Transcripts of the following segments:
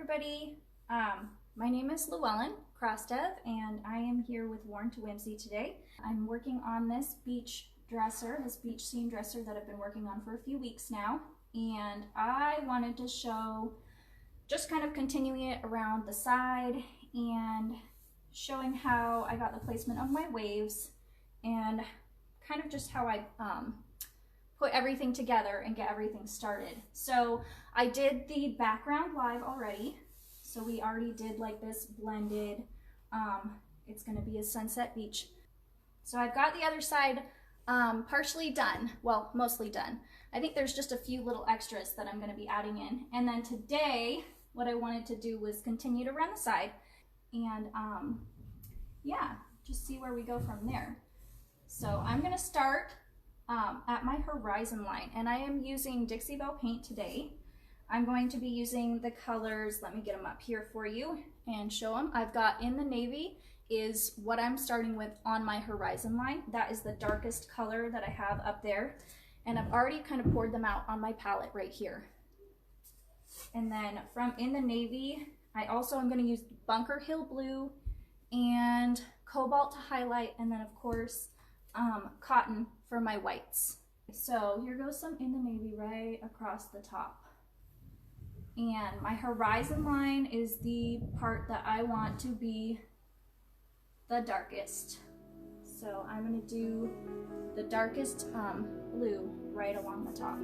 everybody. My name is Llewellyn Crossdev, and I am here with Worn to Whimsy today. I'm working on this beach dresser, this beach seam dresser that I've been working on for a few weeks now, and I wanted to show just kind of continuing it around the side and showing how I got the placement of my waves and kind of just how I put everything together and get everything started. So I did the background live already. So we already did like this blended, it's gonna be a sunset beach. So I've got the other side partially done, well, mostly done. I think there's just a few little extras that I'm gonna be adding in. And then today, what I wanted to do was continue to run the side and yeah, just see where we go from there. So I'm gonna start at my horizon line, and I am using Dixie Belle paint today. I'm going to be using the colors, let me get them up here for you and show them. I've got in the navy is what I'm starting with on my horizon line. That is the darkest color that I have up there. And I've already kind of poured them out on my palette right here. And then from in the navy, I also am going to use Bunker Hill Blue and Cobalt to highlight, and then of course Cotton for my whites. So here goes some in the navy right across the top. And my horizon line is the part that I want to be the darkest. So I'm going to do the darkest blue right along the top.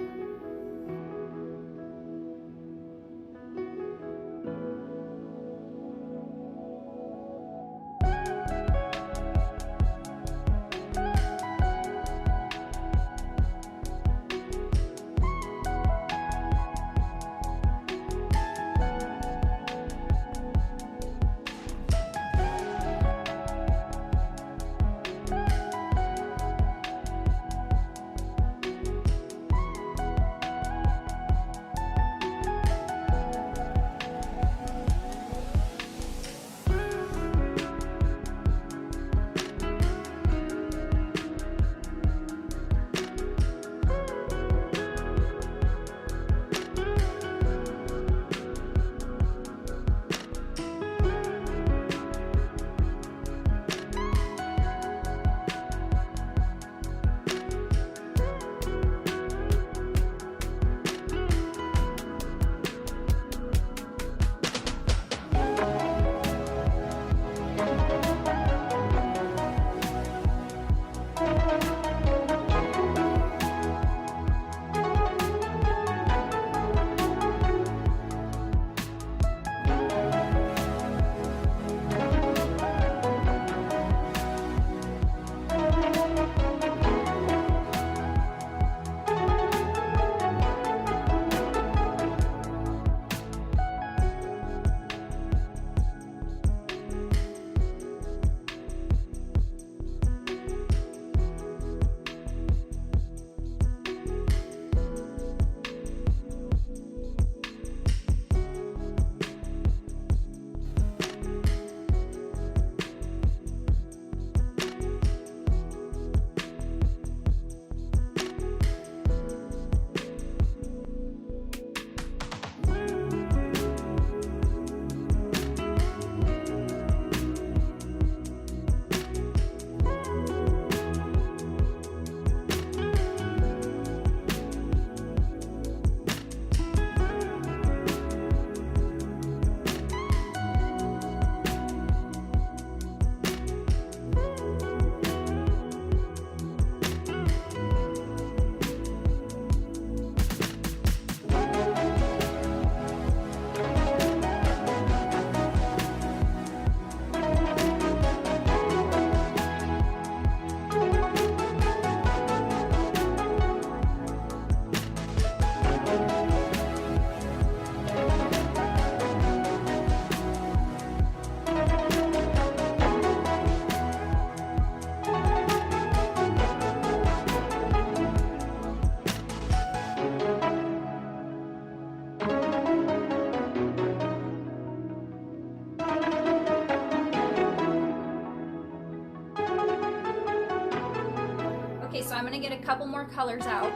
Okay, so I'm gonna get a couple more colors out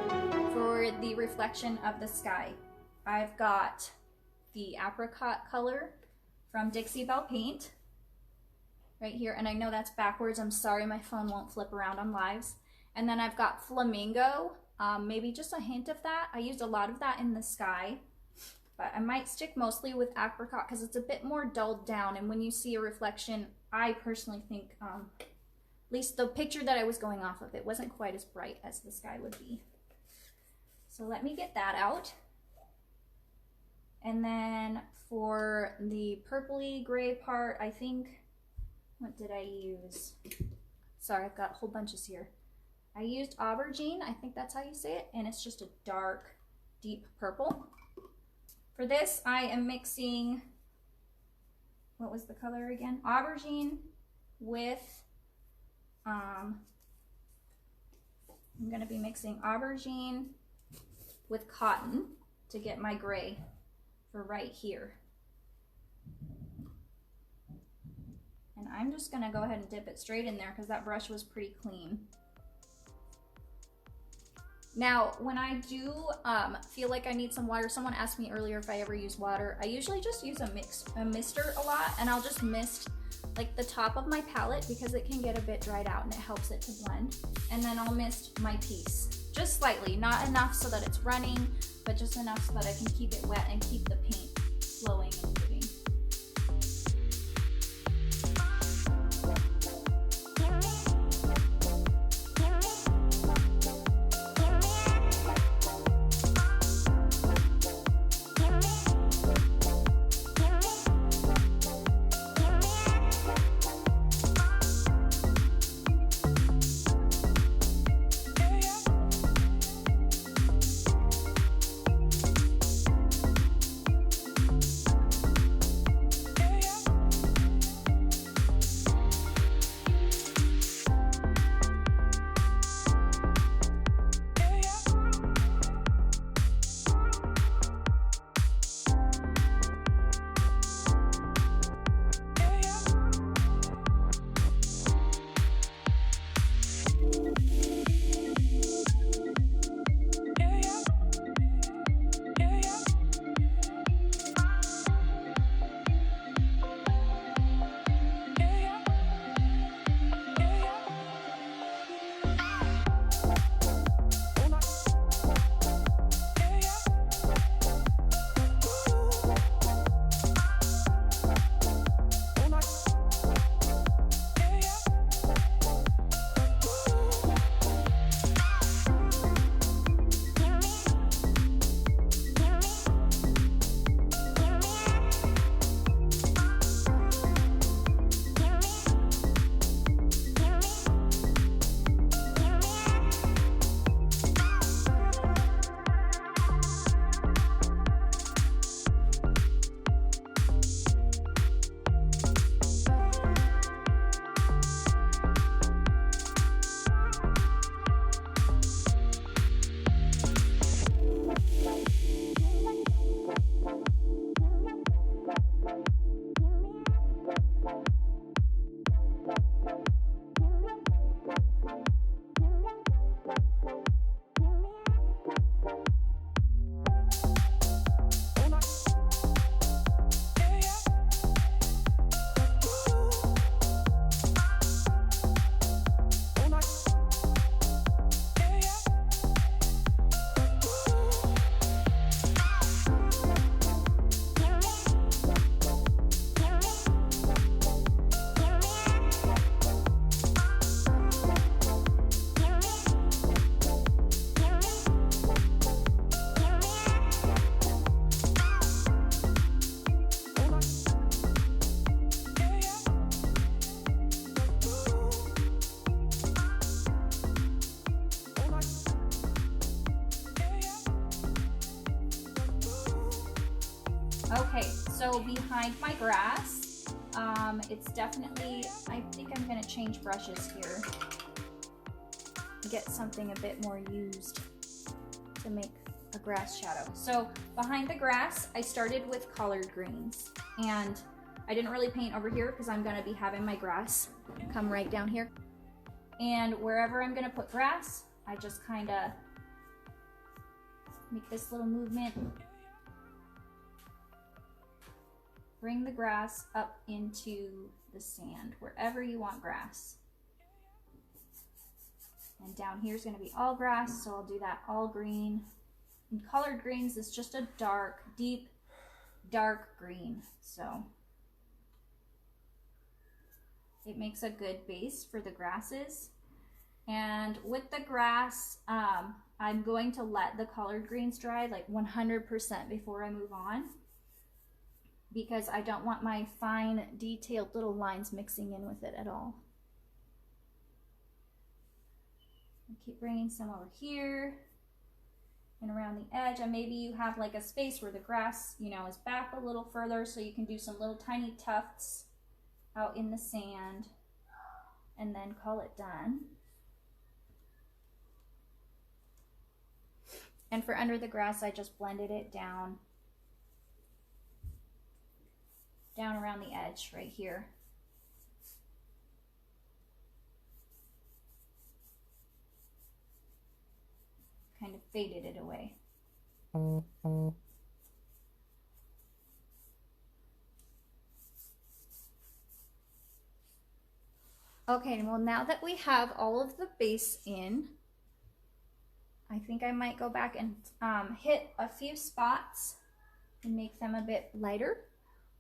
for the reflection of the sky. I've got the apricot color from Dixie Belle Paint right here. And I know that's backwards. I'm sorry, my phone won't flip around on lives. And then I've got Flamingo, maybe just a hint of that. I used a lot of that in the sky, but I might stick mostly with apricot because it's a bit more dulled down. And when you see a reflection, I personally think, at least the picture that I was going off of, it wasn't quite as bright as the sky would be. So let me get that out. And then for the purpley gray part, I think, what did I use? Sorry, I've got whole bunches here. I used aubergine, I think that's how you say it, and it's just a dark, deep purple. For this, I am mixing, what was the color again? Aubergine with, I'm gonna be mixing aubergine with cotton to get my gray for right here. And I'm just gonna go ahead and dip it straight in there because that brush was pretty clean. Now, when I do feel like I need some water, someone asked me earlier if I ever use water. I usually just use a mister a lot, and I'll just mist like the top of my palette because it can get a bit dried out and it helps it to blend. And then I'll mist my piece, just slightly, not enough so that it's running, but just enough so that I can keep it wet and keep the paint flowing and moving. Okay, so behind my grass, it's definitely, I think I'm gonna change brushes here. Get something a bit more used to make a grass shadow. So behind the grass, I started with collard greens, and I didn't really paint over here because I'm gonna be having my grass come right down here. And wherever I'm gonna put grass, I just kinda make this little movement bring the grass up into the sand, wherever you want grass. And down here is going to be all grass, so I'll do that all green. And colored greens is just a dark, deep, dark green, so it makes a good base for the grasses. And with the grass, I'm going to let the colored greens dry like 100% before I move on, because I don't want my fine, detailed little lines mixing in with it at all. I'll keep bringing some over here and around the edge, and maybe you have like a space where the grass, you know, is back a little further, so you can do some little tiny tufts out in the sand and then call it done. And for under the grass, I just blended it down around the edge right here. Kind of faded it away. Okay, well, now that we have all of the base in, I think I might go back and hit a few spots and make them a bit lighter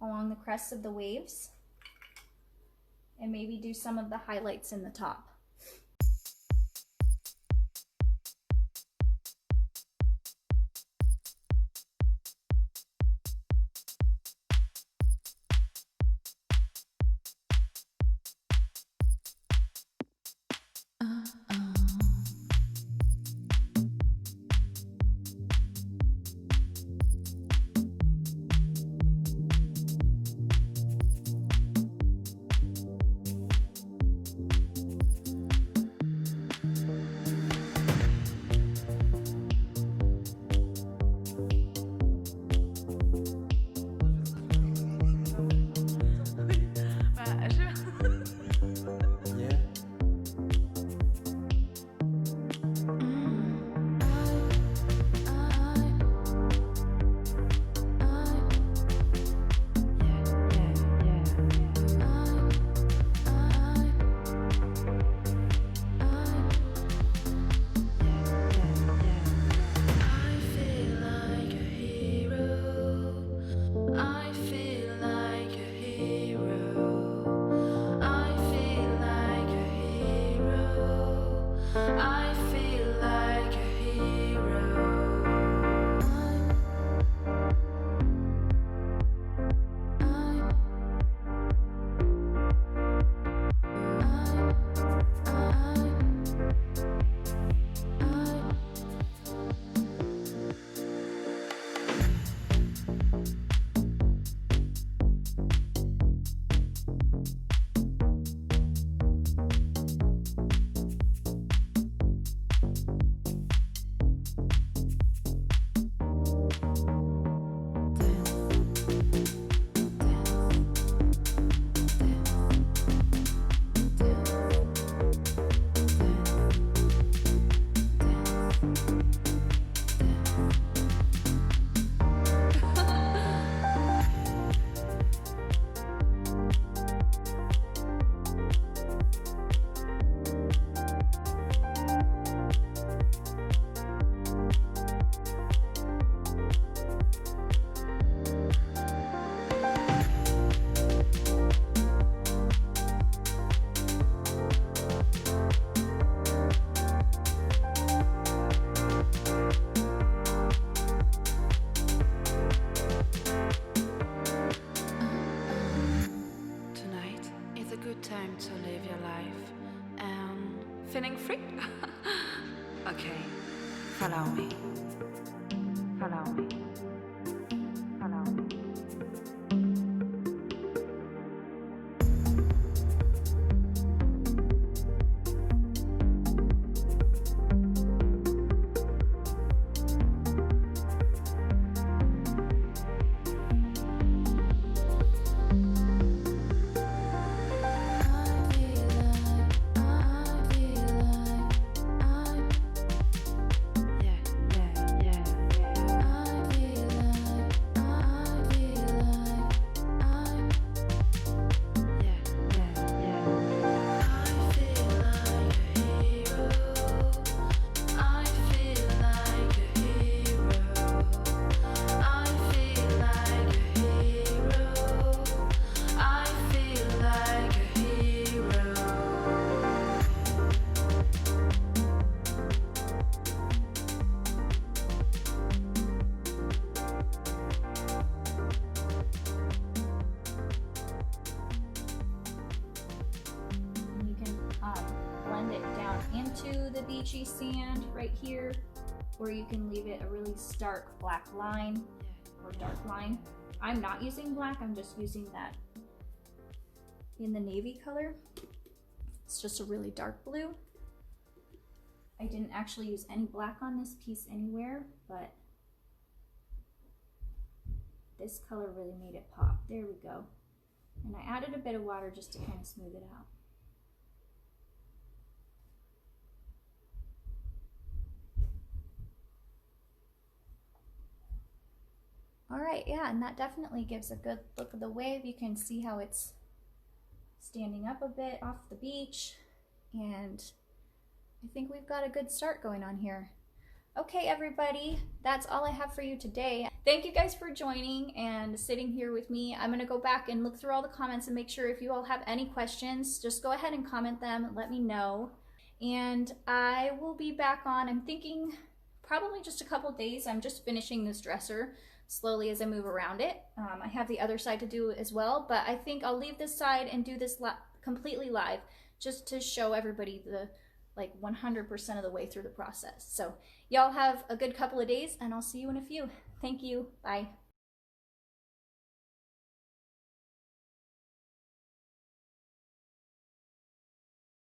along the crests of the waves, and maybe do some of the highlights in the top. time to live your life and feeling free? Okay, follow me. Follow me. Follow me. into the beachy sand right here, or you can leave it a really stark black line or dark line. I'm not using black, I'm just using that in the navy color. It's just a really dark blue. I didn't actually use any black on this piece anywhere, but this color really made it pop. There we go. And I added a bit of water just to kind of smooth it out. All right, yeah, and that definitely gives a good look of the wave. You can see how it's standing up a bit off the beach, and I think we've got a good start going on here. Okay, everybody, that's all I have for you today. Thank you guys for joining and sitting here with me. I'm gonna go back and look through all the comments and make sure if you all have any questions, just go ahead and comment them, let me know. And I will be back on, I'm thinking probably just a couple days. I'm just finishing this dresser slowly as I move around it. I have the other side to do as well, but I think I'll leave this side and do this completely live just to show everybody the like 100% of the way through the process. So y'all have a good couple of days and I'll see you in a few. Thank you. Bye.